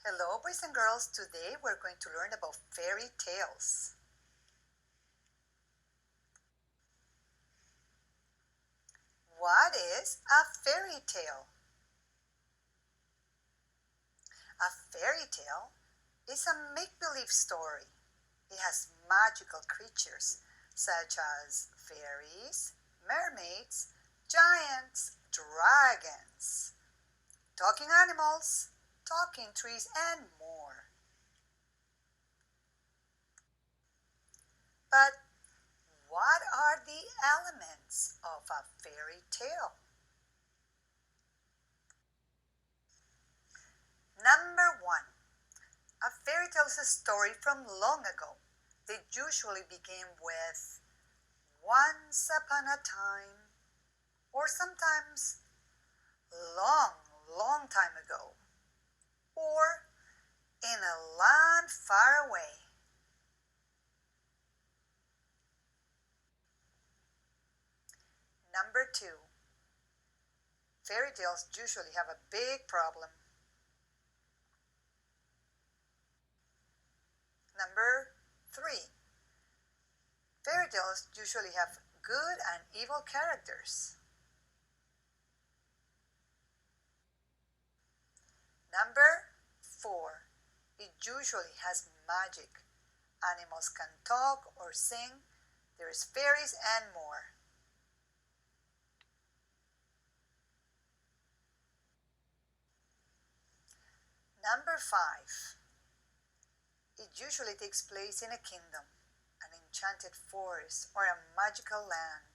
Hello, boys and girls. Today we're going to learn about fairy tales. What is a fairy tale? A fairy tale is a make believe story. It has magical creatures such as fairies, mermaids, giants, dragons, talking animals, talking trees, and more. But what are the elements of a fairy tale? Number one, a fairy tale is a story from long ago. They usually begin with once upon a time, or sometimes long, long time ago, or in a land far away. Number two, fairy tales usually have a big problem. Number three, fairy tales usually have good and evil characters. Number four, it usually has magic. Animals can talk or sing. There's fairies and more. Number five, it usually takes place in a kingdom, an enchanted forest, or a magical land.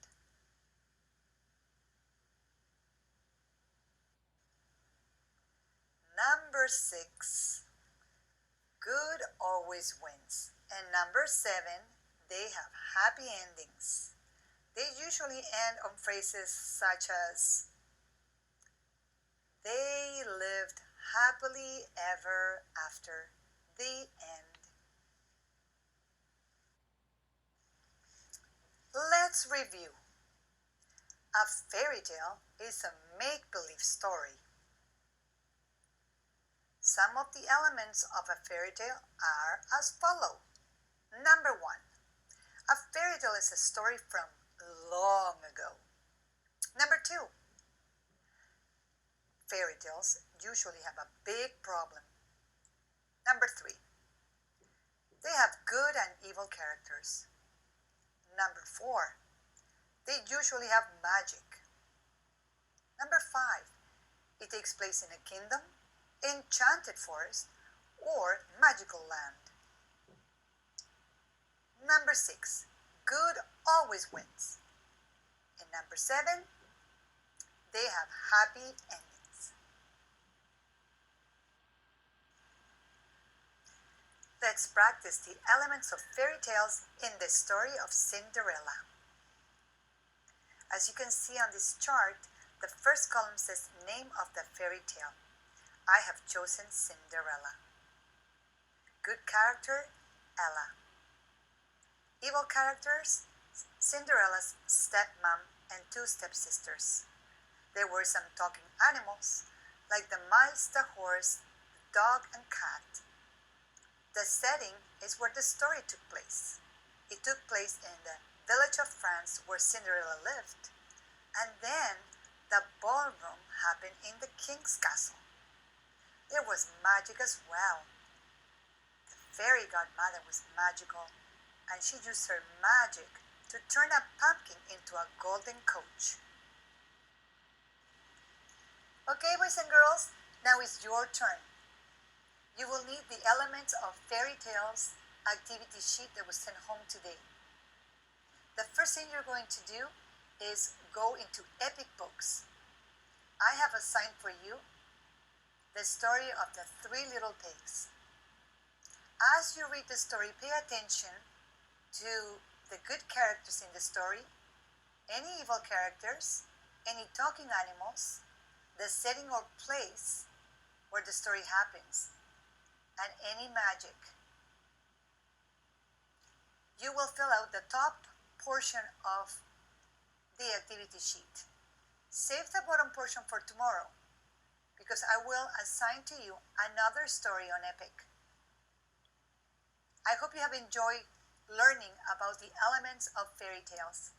Number six, good always wins. And number seven, they have happy endings. They usually end on phrases such as, they lived happily ever after, the end. Let's review. A fairy tale is a make believe story. Some of the elements of a fairy tale are as follow. Number one, a fairy tale is a story from long ago. Number two, fairy tales usually have a big problem. Number three, they have good and evil characters. Number four, they usually have magic. Number five, it takes place in a kingdom, enchanted forest, or magical land. Number six, good always wins. And number seven, they have happy endings. Let's practice the elements of fairy tales in the story of Cinderella. As you can see on this chart, the first column says name of the fairy tale. I have chosen Cinderella. Good character, Ella. Evil characters, Cinderella's stepmom and two stepsisters. There were some talking animals, like the mice, the horse, the dog, and cat. The setting is where the story took place. It took place in the village of France where Cinderella lived. And then the ballroom happened in the king's castle. There was magic as well. The fairy godmother was magical, and she used her magic to turn a pumpkin into a golden coach. Okay, boys and girls, now it's your turn. You will need the elements of fairy tales activity sheet that was sent home today. The first thing you're going to do is go into Epic Books. I have assigned for you the story of the Three Little Pigs. As you read the story, pay attention to the good characters in the story, any evil characters, any talking animals, the setting or place where the story happens, and any magic. You will fill out the top portion of the activity sheet. Save the bottom portion for tomorrow. because I will assign to you another story on Epic. I hope you have enjoyed learning about the elements of fairy tales.